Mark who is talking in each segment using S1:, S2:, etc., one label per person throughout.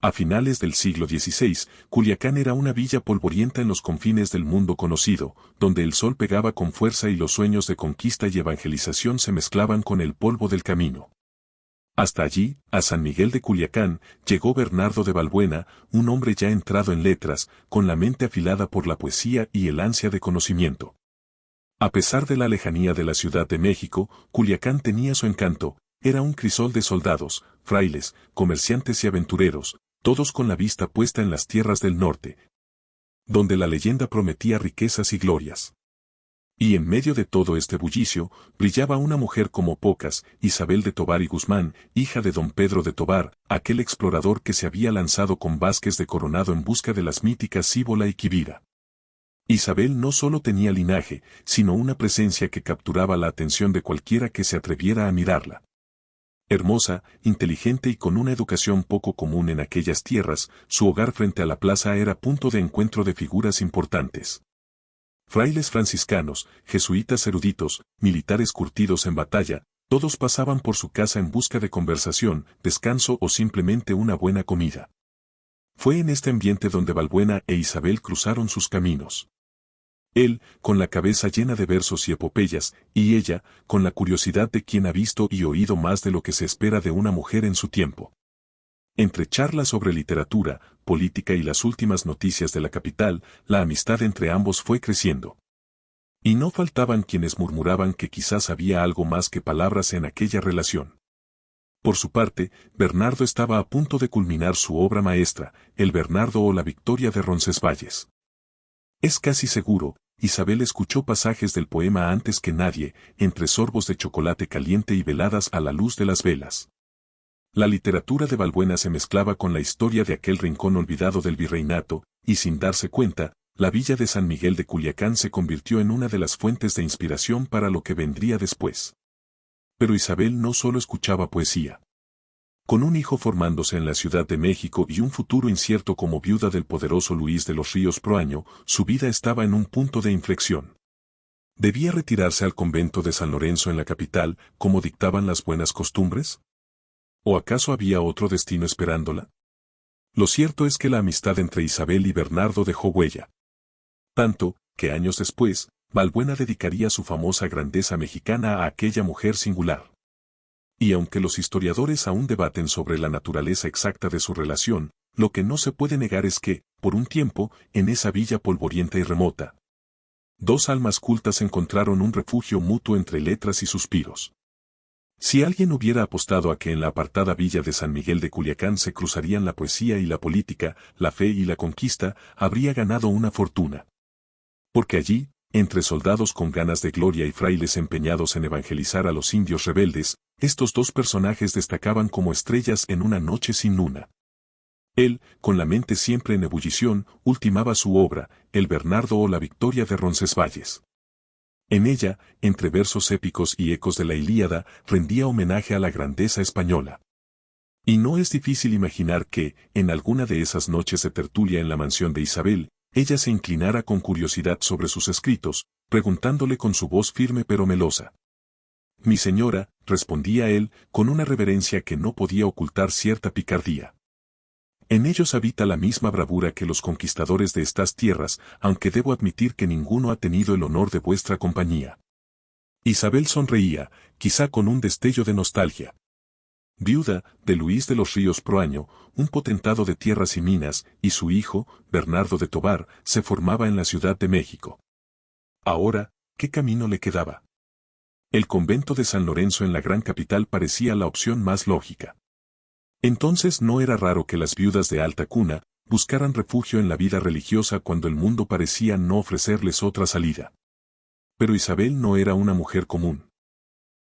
S1: A finales del siglo XVI, Culiacán era una villa polvorienta en los confines del mundo conocido, donde el sol pegaba con fuerza y los sueños de conquista y evangelización se mezclaban con el polvo del camino. Hasta allí, a San Miguel de Culiacán, llegó Bernardo de Balbuena, un hombre ya entrado en letras, con la mente afilada por la poesía y el ansia de conocimiento. A pesar de la lejanía de la Ciudad de México, Culiacán tenía su encanto, era un crisol de soldados, frailes, comerciantes y aventureros, todos con la vista puesta en las tierras del norte, donde la leyenda prometía riquezas y glorias. Y en medio de todo este bullicio, brillaba una mujer como pocas, Isabel de Tovar y Guzmán, hija de don Pedro de Tovar, aquel explorador que se había lanzado con Vázquez de Coronado en busca de las míticas Cíbola y Quivira. Isabel no solo tenía linaje, sino una presencia que capturaba la atención de cualquiera que se atreviera a mirarla. Hermosa, inteligente y con una educación poco común en aquellas tierras, su hogar frente a la plaza era punto de encuentro de figuras importantes. Frailes franciscanos, jesuitas eruditos, militares curtidos en batalla, todos pasaban por su casa en busca de conversación, descanso o simplemente una buena comida. Fue en este ambiente donde Balbuena e Isabel cruzaron sus caminos. Él, con la cabeza llena de versos y epopeyas, y ella, con la curiosidad de quien ha visto y oído más de lo que se espera de una mujer en su tiempo. Entre charlas sobre literatura, política y las últimas noticias de la capital, la amistad entre ambos fue creciendo. Y no faltaban quienes murmuraban que quizás había algo más que palabras en aquella relación. Por su parte, Bernardo estaba a punto de culminar su obra maestra, el Bernardo o la Victoria de Roncesvalles. Es casi seguro, Isabel escuchó pasajes del poema antes que nadie, entre sorbos de chocolate caliente y veladas a la luz de las velas. La literatura de Balbuena se mezclaba con la historia de aquel rincón olvidado del virreinato, y sin darse cuenta, la villa de San Miguel de Culiacán se convirtió en una de las fuentes de inspiración para lo que vendría después. Pero Isabel no solo escuchaba poesía. Con un hijo formándose en la Ciudad de México y un futuro incierto como viuda del poderoso Luis de los Ríos Proaño, su vida estaba en un punto de inflexión. ¿Debía retirarse al convento de San Lorenzo en la capital, como dictaban las buenas costumbres? ¿O acaso había otro destino esperándola? Lo cierto es que la amistad entre Isabel y Bernardo dejó huella. Tanto, que años después, Balbuena dedicaría su famosa grandeza mexicana a aquella mujer singular. Y aunque los historiadores aún debaten sobre la naturaleza exacta de su relación, lo que no se puede negar es que, por un tiempo, en esa villa polvorienta y remota, dos almas cultas encontraron un refugio mutuo entre letras y suspiros. Si alguien hubiera apostado a que en la apartada villa de San Miguel de Culiacán se cruzarían la poesía y la política, la fe y la conquista, habría ganado una fortuna. Porque allí, entre soldados con ganas de gloria y frailes empeñados en evangelizar a los indios rebeldes, estos dos personajes destacaban como estrellas en una noche sin luna. Él, con la mente siempre en ebullición, ultimaba su obra, el Bernardo o la Victoria de Roncesvalles. En ella, entre versos épicos y ecos de la Ilíada, rendía homenaje a la grandeza española. Y no es difícil imaginar que, en alguna de esas noches de tertulia en la mansión de Isabel, ella se inclinara con curiosidad sobre sus escritos, preguntándole con su voz firme pero melosa. «Mi señora», respondía él, con una reverencia que no podía ocultar cierta picardía. «En ellos habita la misma bravura que los conquistadores de estas tierras, aunque debo admitir que ninguno ha tenido el honor de vuestra compañía». Isabel sonreía, quizá con un destello de nostalgia. Viuda de Luis de los Ríos Proaño, un potentado de tierras y minas, y su hijo, Bernardo de Tovar, se formaba en la Ciudad de México. Ahora, ¿qué camino le quedaba? El convento de San Lorenzo en la gran capital parecía la opción más lógica. Entonces no era raro que las viudas de alta cuna buscaran refugio en la vida religiosa cuando el mundo parecía no ofrecerles otra salida. Pero Isabel no era una mujer común.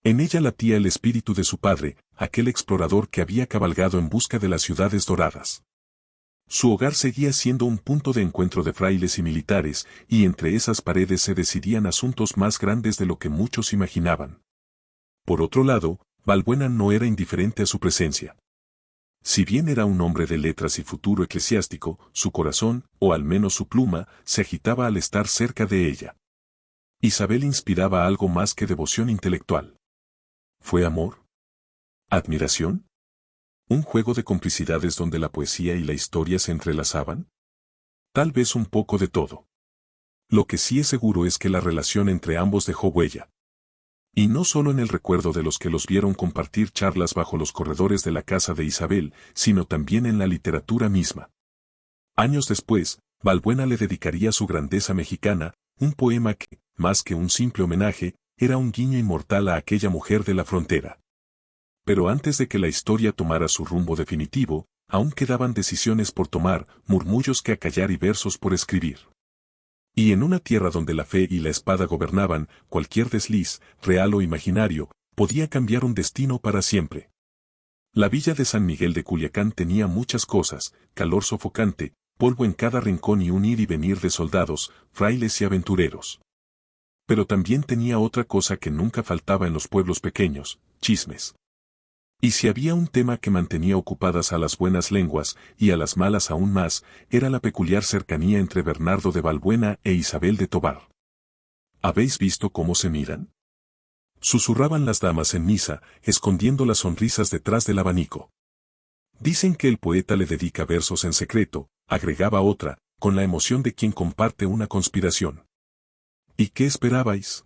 S1: En ella latía el espíritu de su padre, aquel explorador que había cabalgado en busca de las ciudades doradas. Su hogar seguía siendo un punto de encuentro de frailes y militares, y entre esas paredes se decidían asuntos más grandes de lo que muchos imaginaban. Por otro lado, Balbuena no era indiferente a su presencia. Si bien era un hombre de letras y futuro eclesiástico, su corazón, o al menos su pluma, se agitaba al estar cerca de ella. Isabel inspiraba algo más que devoción intelectual. ¿Fue amor? ¿Admiración? ¿Un juego de complicidades donde la poesía y la historia se entrelazaban? Tal vez un poco de todo. Lo que sí es seguro es que la relación entre ambos dejó huella. Y no solo en el recuerdo de los que los vieron compartir charlas bajo los corredores de la casa de Isabel, sino también en la literatura misma. Años después, Balbuena le dedicaría Su grandeza mexicana, un poema que, más que un simple homenaje, era un guiño inmortal a aquella mujer de la frontera. Pero antes de que la historia tomara su rumbo definitivo, aún quedaban decisiones por tomar, murmullos que acallar y versos por escribir. Y en una tierra donde la fe y la espada gobernaban, cualquier desliz, real o imaginario, podía cambiar un destino para siempre. La villa de San Miguel de Culiacán tenía muchas cosas: calor sofocante, polvo en cada rincón y un ir y venir de soldados, frailes y aventureros. Pero también tenía otra cosa que nunca faltaba en los pueblos pequeños: chismes. Y si había un tema que mantenía ocupadas a las buenas lenguas, y a las malas aún más, era la peculiar cercanía entre Bernardo de Balbuena e Isabel de Tobar. ¿Habéis visto cómo se miran?, susurraban las damas en misa, escondiendo las sonrisas detrás del abanico. Dicen que el poeta le dedica versos en secreto, agregaba otra, con la emoción de quien comparte una conspiración. ¿Y qué esperabais?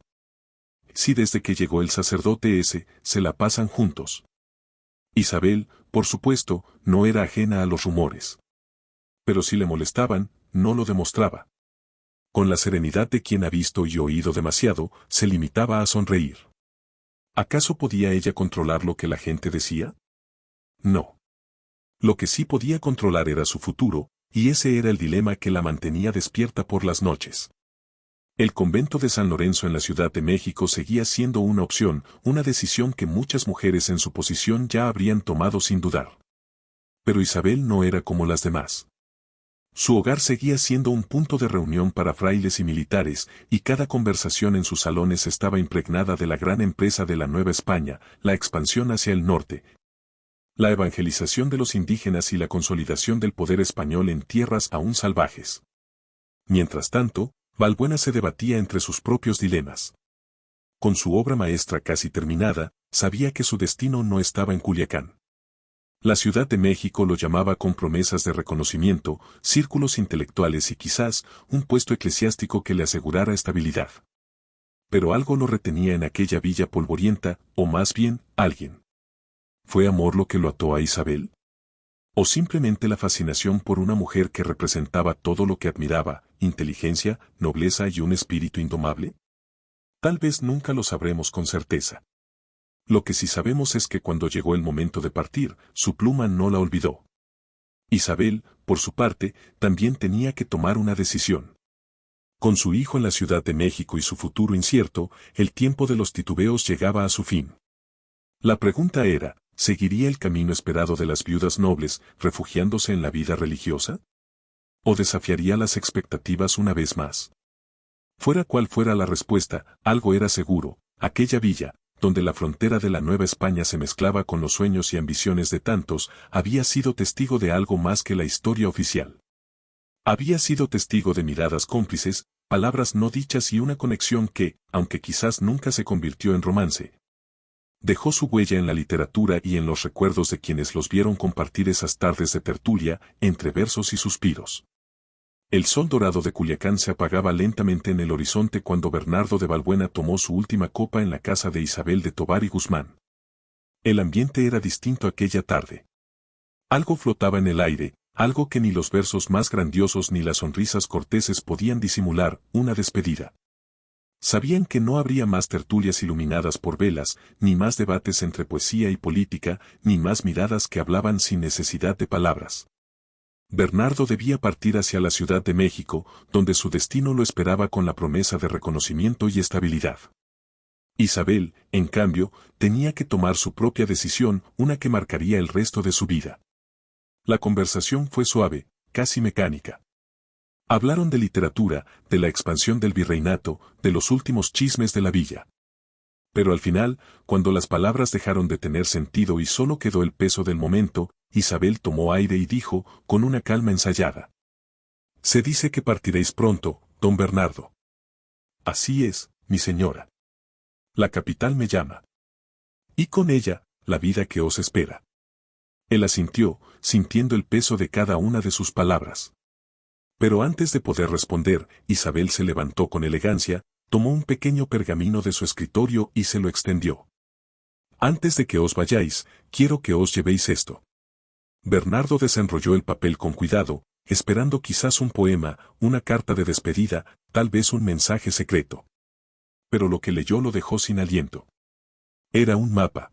S1: Si desde que llegó el sacerdote ese, se la pasan juntos. Isabel, por supuesto, no era ajena a los rumores. Pero si le molestaban, no lo demostraba. Con la serenidad de quien ha visto y oído demasiado, se limitaba a sonreír. ¿Acaso podía ella controlar lo que la gente decía? No. Lo que sí podía controlar era su futuro, y ese era el dilema que la mantenía despierta por las noches. El convento de San Lorenzo en la Ciudad de México seguía siendo una opción, una decisión que muchas mujeres en su posición ya habrían tomado sin dudar. Pero Isabel no era como las demás. Su hogar seguía siendo un punto de reunión para frailes y militares, y cada conversación en sus salones estaba impregnada de la gran empresa de la Nueva España, la expansión hacia el norte, la evangelización de los indígenas y la consolidación del poder español en tierras aún salvajes. Mientras tanto, Balbuena se debatía entre sus propios dilemas. Con su obra maestra casi terminada, sabía que su destino no estaba en Culiacán. La Ciudad de México lo llamaba con promesas de reconocimiento, círculos intelectuales y quizás un puesto eclesiástico que le asegurara estabilidad. Pero algo lo retenía en aquella villa polvorienta, o más bien, alguien. ¿Fue amor lo que lo ató a Isabel? ¿O simplemente la fascinación por una mujer que representaba todo lo que admiraba: inteligencia, nobleza y un espíritu indomable? Tal vez nunca lo sabremos con certeza. Lo que sí sabemos es que cuando llegó el momento de partir, su pluma no la olvidó. Isabel, por su parte, también tenía que tomar una decisión. Con su hijo en la Ciudad de México y su futuro incierto, el tiempo de los titubeos llegaba a su fin. La pregunta era: ¿seguiría el camino esperado de las viudas nobles, refugiándose en la vida religiosa? ¿O desafiaría las expectativas una vez más? Fuera cual fuera la respuesta, algo era seguro: aquella villa, donde la frontera de la Nueva España se mezclaba con los sueños y ambiciones de tantos, había sido testigo de algo más que la historia oficial. Había sido testigo de miradas cómplices, palabras no dichas y una conexión que, aunque quizás nunca se convirtió en romance, dejó su huella en la literatura y en los recuerdos de quienes los vieron compartir esas tardes de tertulia, entre versos y suspiros. El sol dorado de Culiacán se apagaba lentamente en el horizonte cuando Bernardo de Balbuena tomó su última copa en la casa de Isabel de Tobar y Guzmán. El ambiente era distinto aquella tarde. Algo flotaba en el aire, algo que ni los versos más grandiosos ni las sonrisas corteses podían disimular: una despedida. Sabían que no habría más tertulias iluminadas por velas, ni más debates entre poesía y política, ni más miradas que hablaban sin necesidad de palabras. Bernardo debía partir hacia la Ciudad de México, donde su destino lo esperaba con la promesa de reconocimiento y estabilidad. Isabel, en cambio, tenía que tomar su propia decisión, una que marcaría el resto de su vida. La conversación fue suave, casi mecánica. Hablaron de literatura, de la expansión del virreinato, de los últimos chismes de la villa. Pero al final, cuando las palabras dejaron de tener sentido y solo quedó el peso del momento, Isabel tomó aire y dijo, con una calma ensayada: «Se dice que partiréis pronto, don Bernardo». «Así es, mi señora. La capital me llama. Y con ella, la vida que os espera». Él asintió, sintiendo el peso de cada una de sus palabras. Pero antes de poder responder, Isabel se levantó con elegancia, tomó un pequeño pergamino de su escritorio y se lo extendió. Antes de que os vayáis, quiero que os llevéis esto. Bernardo desenrolló el papel con cuidado, esperando quizás un poema, una carta de despedida, tal vez un mensaje secreto. Pero lo que leyó lo dejó sin aliento. Era un mapa.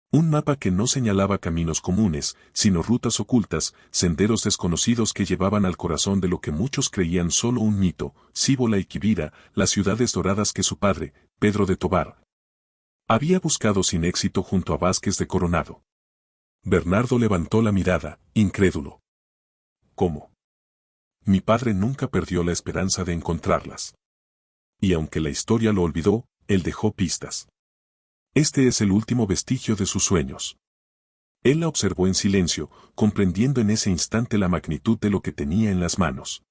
S1: Un mapa que no señalaba caminos comunes, sino rutas ocultas, senderos desconocidos que llevaban al corazón de lo que muchos creían solo un mito, Cíbola y Quivira, las ciudades doradas que su padre, Pedro de Tobar, había buscado sin éxito junto a Vázquez de Coronado. Bernardo levantó la mirada, incrédulo. ¿Cómo? Mi padre nunca perdió la esperanza de encontrarlas. Y aunque la historia lo olvidó, él dejó pistas. Este es el último vestigio de sus sueños. Él la observó en silencio, comprendiendo en ese instante la magnitud de lo que tenía en las manos.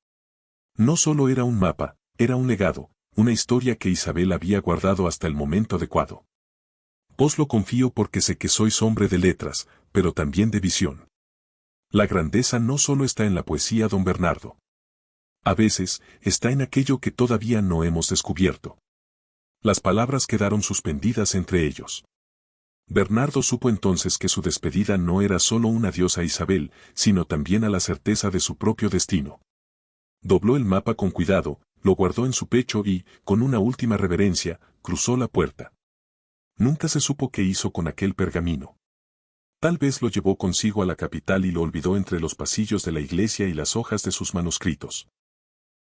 S1: No solo era un mapa, era un legado, una historia que Isabel había guardado hasta el momento adecuado. Os lo confío porque sé que sois hombre de letras, pero también de visión. La grandeza no solo está en la poesía, don Bernardo. A veces, está en aquello que todavía no hemos descubierto. Las palabras quedaron suspendidas entre ellos. Bernardo supo entonces que su despedida no era solo un adiós a Isabel, sino también a la certeza de su propio destino. Dobló el mapa con cuidado, lo guardó en su pecho y, con una última reverencia, cruzó la puerta. Nunca se supo qué hizo con aquel pergamino. Tal vez lo llevó consigo a la capital y lo olvidó entre los pasillos de la iglesia y las hojas de sus manuscritos.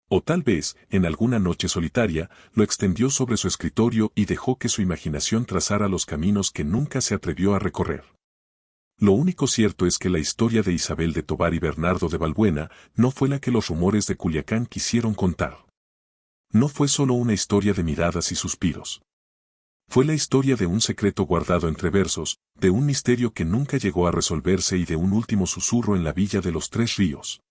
S1: O tal vez, en alguna noche solitaria, lo extendió sobre su escritorio y dejó que su imaginación trazara los caminos que nunca se atrevió a recorrer. Lo único cierto es que la historia de Isabel de Tobar y Bernardo de Valbuena no fue la que los rumores de Culiacán quisieron contar. No fue solo una historia de miradas y suspiros. Fue la historia de un secreto guardado entre versos, de un misterio que nunca llegó a resolverse y de un último susurro en la villa de los Tres Ríos.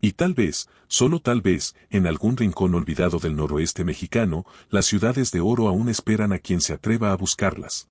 S1: Y tal vez, solo tal vez, en algún rincón olvidado del noroeste mexicano, las ciudades de oro aún esperan a quien se atreva a buscarlas.